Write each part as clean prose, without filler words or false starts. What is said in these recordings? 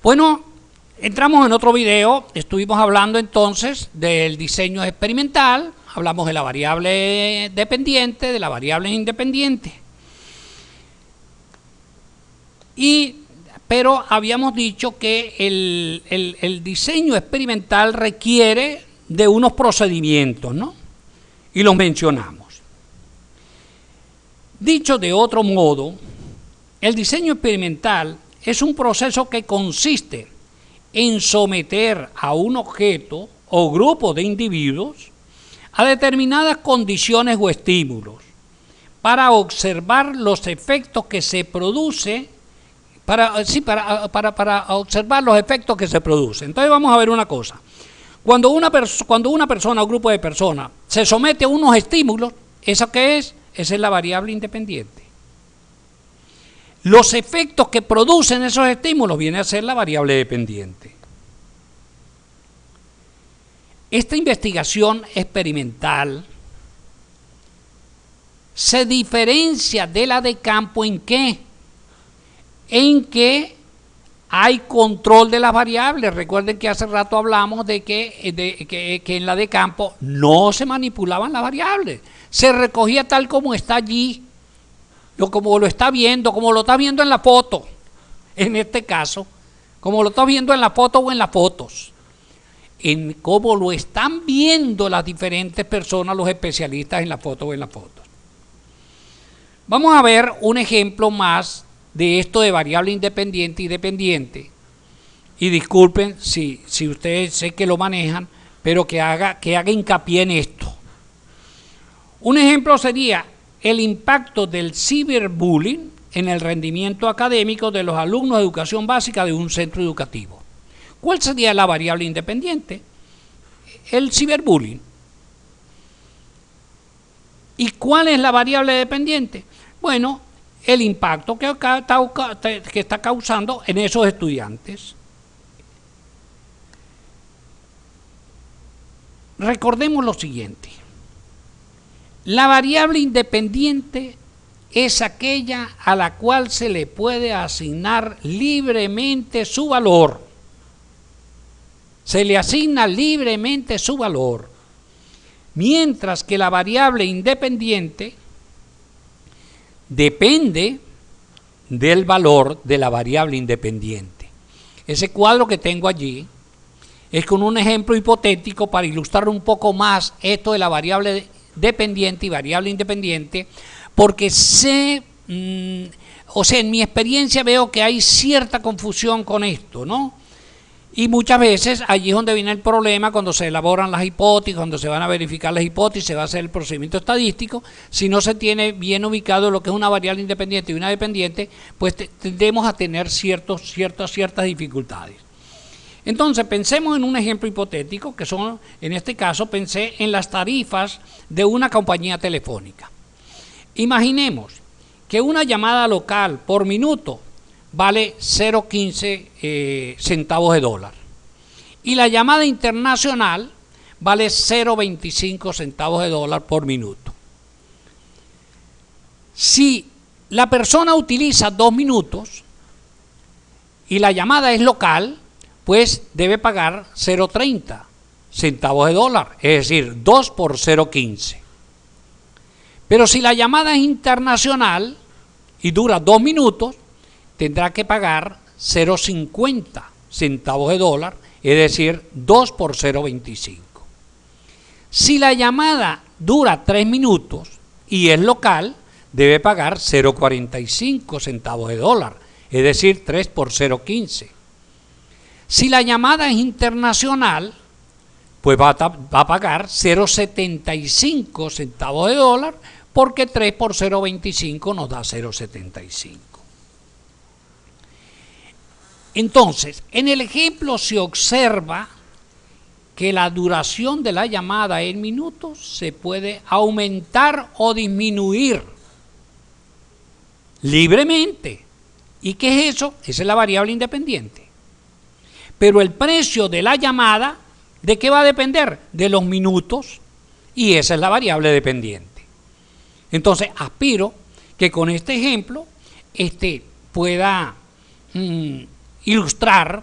Bueno, entramos en otro video, estuvimos hablando entonces del diseño experimental, hablamos de la variable dependiente, de la variable independiente. Pero habíamos dicho que el diseño experimental requiere de unos procedimientos, ¿no? Y los mencionamos. Dicho de otro modo, el diseño experimental es un proceso que consiste en someter a un objeto o grupo de individuos a determinadas condiciones o estímulos para observar los efectos que se producen, para observar los efectos que se producen. Entonces vamos a ver una cosa. Cuando una persona o grupo de personas se somete a unos estímulos, ¿eso qué es? Esa es la variable independiente. Los efectos que producen esos estímulos viene a ser la variable dependiente. Esta investigación experimental se diferencia de la de campo ¿en qué? En que hay control de las variables. Recuerden que hace rato hablamos de que en la de campo no se manipulaban las variables. Se recogía tal como está allí, como lo está viendo, como lo está viendo en la foto. En este caso, como lo está viendo en la foto o en las fotos. En cómo lo están viendo las diferentes personas, los especialistas en la foto o en las fotos. Vamos a ver un ejemplo más de esto de variable independiente y dependiente. Y disculpen si ustedes sé que lo manejan, pero que haga hincapié en esto. Un ejemplo sería el impacto del ciberbullying en el rendimiento académico de los alumnos de educación básica de un centro educativo. ¿Cuál sería la variable independiente? El ciberbullying. ¿Y cuál es la variable dependiente? Bueno, el impacto que está causando en esos estudiantes. Recordemos lo siguiente. La variable independiente es aquella a la cual se le puede asignar libremente su valor. Se le asigna libremente su valor. Mientras que la variable independiente depende del valor de la variable independiente. Ese cuadro que tengo allí es con un ejemplo hipotético para ilustrar un poco más esto de la variable dependiente y variable independiente, porque en mi experiencia veo que hay cierta confusión con esto, ¿no? Y muchas veces allí es donde viene el problema cuando se elaboran las hipótesis, cuando se van a verificar las hipótesis, se va a hacer el procedimiento estadístico. Si no se tiene bien ubicado lo que es una variable independiente y una dependiente, pues tendemos a tener ciertas dificultades. Entonces pensemos en un ejemplo hipotético, que son, en este caso pensé en las tarifas de una compañía telefónica. Imaginemos que una llamada local por minuto vale 0,15 centavos de dólar y la llamada internacional vale 0,25 centavos de dólar por minuto. Si la persona utiliza 2 minutos y la llamada es local, pues debe pagar 0,30 centavos de dólar, es decir, 2 por 0,15. Pero si la llamada es internacional y dura 2 minutos, tendrá que pagar 0,50 centavos de dólar, es decir, 2 por 0,25. Si la llamada dura 3 minutos y es local, debe pagar 0,45 centavos de dólar, es decir, 3 por 0,15. Si la llamada es internacional, pues va a pagar 0,75 centavos de dólar, porque 3 por 0,25 nos da 0,75. Entonces, en el ejemplo se observa que la duración de la llamada en minutos se puede aumentar o disminuir libremente. ¿Y qué es eso? Esa es la variable independiente. Pero el precio de la llamada, ¿de qué va a depender? De los minutos, y esa es la variable dependiente. Entonces, aspiro que con este ejemplo pueda ilustrar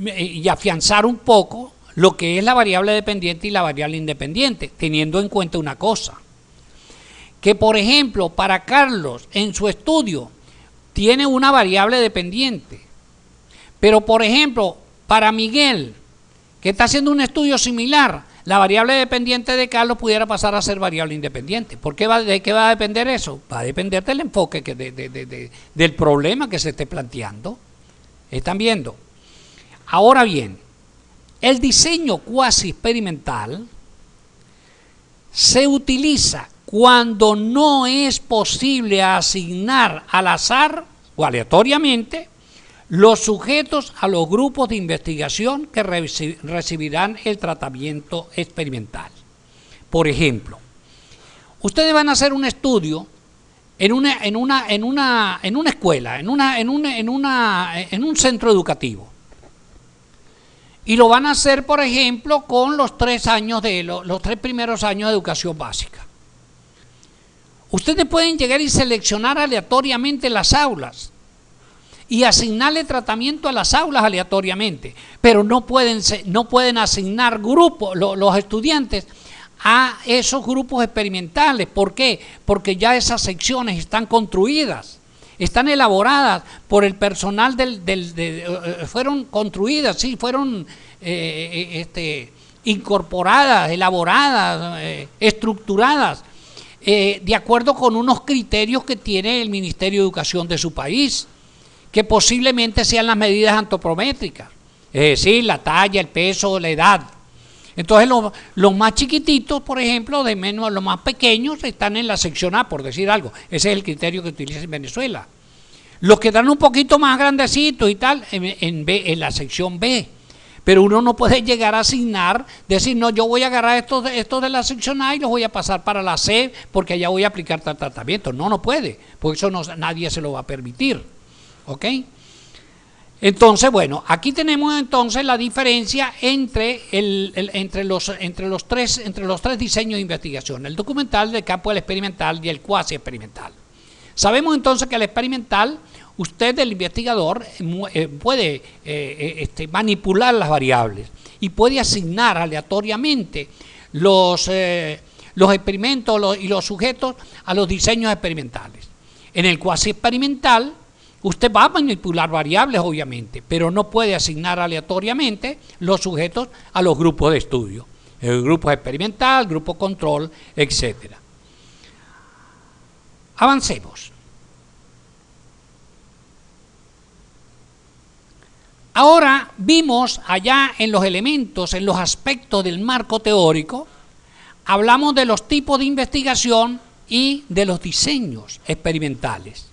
y afianzar un poco lo que es la variable dependiente y la variable independiente, teniendo en cuenta una cosa, que por ejemplo para Carlos en su estudio tiene una variable dependiente, pero por ejemplo para Miguel, que está haciendo un estudio similar, la variable dependiente de Carlos pudiera pasar a ser variable independiente. ¿Por qué ¿De qué va a depender eso? Va a depender del enfoque del problema que se esté planteando. ¿Están viendo? Ahora bien, el diseño cuasi experimental se utiliza cuando no es posible asignar al azar o aleatoriamente los sujetos a los grupos de investigación que recibirán el tratamiento experimental. Por ejemplo, ustedes van a hacer un estudio en una escuela, en un centro educativo. Y lo van a hacer, por ejemplo, con los 3 primeros años de educación básica. Ustedes pueden llegar y seleccionar aleatoriamente las aulas y asignarle tratamiento a las aulas aleatoriamente, pero no pueden asignar grupos, los estudiantes, a esos grupos experimentales. ¿Por qué? Porque ya esas secciones están construidas, están elaboradas por el personal fueron construidas, sí, fueron incorporadas, elaboradas, estructuradas, de acuerdo con unos criterios que tiene el Ministerio de Educación de su país, que posiblemente sean las medidas antropométricas, es decir, la talla, el peso, la edad. Entonces los más chiquititos, por ejemplo, los más pequeños, están en la sección A, por decir algo. Ese es el criterio que utiliza en Venezuela. Los que están un poquito más grandecitos y tal, en la sección B. Pero uno no puede llegar a asignar, decir, no, yo voy a agarrar estos de la sección A y los voy a pasar para la C porque allá voy a aplicar tal tratamiento. No puede, porque eso nadie se lo va a permitir. ¿Ok? Entonces, bueno, aquí tenemos entonces la diferencia entre los tres diseños de investigación, el documental, del campo del experimental y el cuasi experimental. Sabemos entonces que el experimental, usted, el investigador, puede manipular las variables y puede asignar aleatoriamente los experimentos y los sujetos a los diseños experimentales. En el cuasi experimental, usted va a manipular variables, obviamente, pero no puede asignar aleatoriamente los sujetos a los grupos de estudio. El grupo experimental, grupo control, etc. Avancemos. Ahora vimos allá en los elementos, en los aspectos del marco teórico, hablamos de los tipos de investigación y de los diseños experimentales.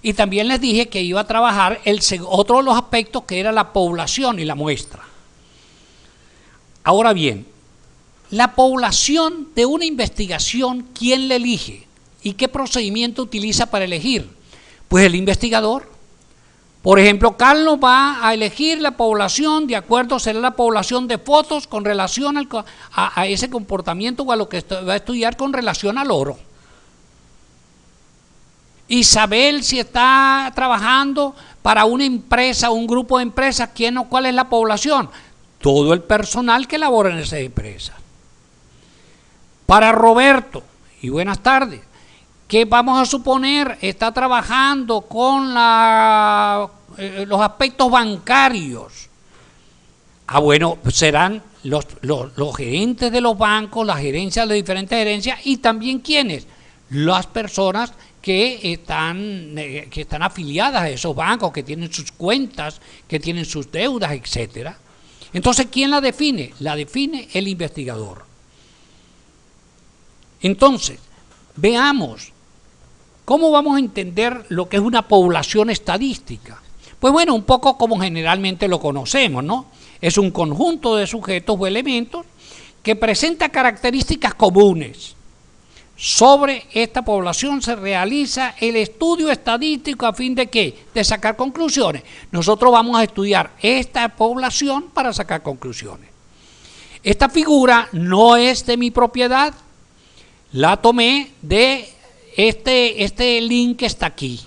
Y también les dije que iba a trabajar otro de los aspectos, que era la población y la muestra. Ahora bien, la población de una investigación, ¿quién la elige? ¿Y qué procedimiento utiliza para elegir? Pues el investigador. Por ejemplo, Carlos va a elegir la población, de acuerdo, será la población de fotos con relación a ese comportamiento o a lo que va a estudiar con relación al oro. Isabel, si está trabajando para una empresa o un grupo de empresas, ¿cuál es la población? Todo el personal que labora en esa empresa. Para Roberto, y buenas tardes, que vamos a suponer está trabajando con los aspectos bancarios. Bueno, serán los gerentes de los bancos, las gerencias, las diferentes gerencias, y también ¿quiénes? Las personas que están afiliadas a esos bancos, que tienen sus cuentas, que tienen sus deudas, etcétera. Entonces, ¿quién la define? La define el investigador. Entonces, veamos cómo vamos a entender lo que es una población estadística. Pues bueno, un poco como generalmente lo conocemos, ¿no? Es un conjunto de sujetos o elementos que presenta características comunes. Sobre esta población se realiza el estudio estadístico a fin de ¿qué? De sacar conclusiones. Nosotros vamos a estudiar esta población para sacar conclusiones. Esta figura no es de mi propiedad, la tomé de este link que está aquí.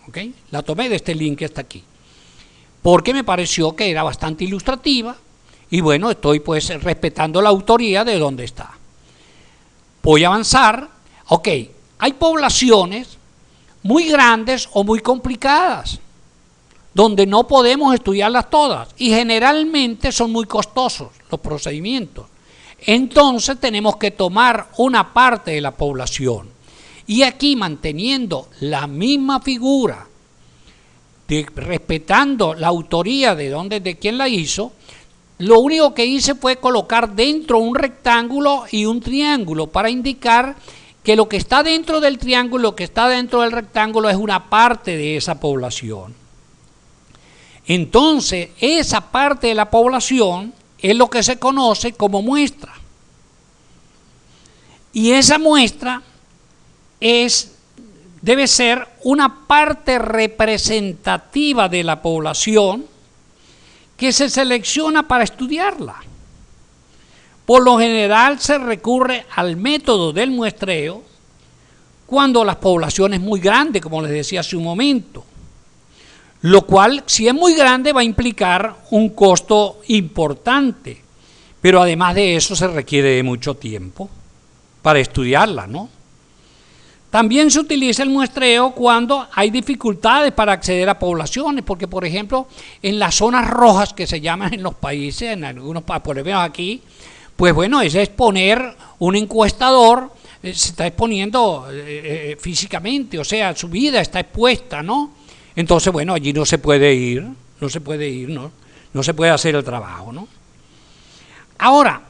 ¿Okay? La tomé de este link que está aquí. porque me pareció que era bastante ilustrativa y bueno, estoy pues respetando la autoría de donde está. Voy a avanzar. Ok, hay poblaciones muy grandes o muy complicadas, donde no podemos estudiarlas todas y generalmente son muy costosos los procedimientos. Entonces tenemos que tomar una parte de la población y aquí manteniendo la misma figura, respetando la autoría de quién la hizo, lo único que hice fue colocar dentro un rectángulo y un triángulo para indicar que lo que está dentro del triángulo, lo que está dentro del rectángulo es una parte de esa población. Entonces, esa parte de la población es lo que se conoce como muestra. Y esa muestra debe ser una parte representativa de la población que se selecciona para estudiarla. Por lo general se recurre al método del muestreo cuando la población es muy grande, como les decía hace un momento. Lo cual, si es muy grande, va a implicar un costo importante. Pero además de eso se requiere de mucho tiempo para estudiarla, ¿no? También se utiliza el muestreo cuando hay dificultades para acceder a poblaciones, porque por ejemplo, en las zonas rojas que se llaman en los países, en algunos países, por ejemplo aquí, pues bueno, es poner un encuestador, se está exponiendo físicamente, o sea, su vida está expuesta, ¿no? Entonces, bueno, allí no se puede ir, no se puede hacer el trabajo, ¿no? Ahora,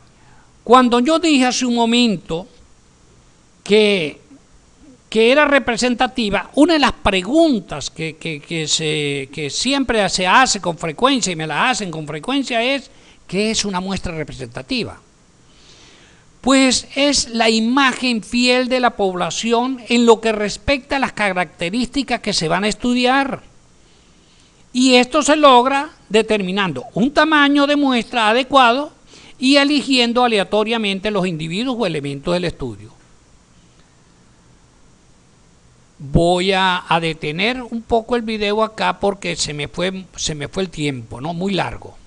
cuando yo dije hace un momento que era representativa, una de las preguntas que siempre se hace con frecuencia y me la hacen con frecuencia es, ¿qué es una muestra representativa? Pues es la imagen fiel de la población en lo que respecta a las características que se van a estudiar. Y esto se logra determinando un tamaño de muestra adecuado y eligiendo aleatoriamente los individuos o elementos del estudio. Voy a detener un poco el video acá porque se me fue el tiempo, ¿no? Muy largo.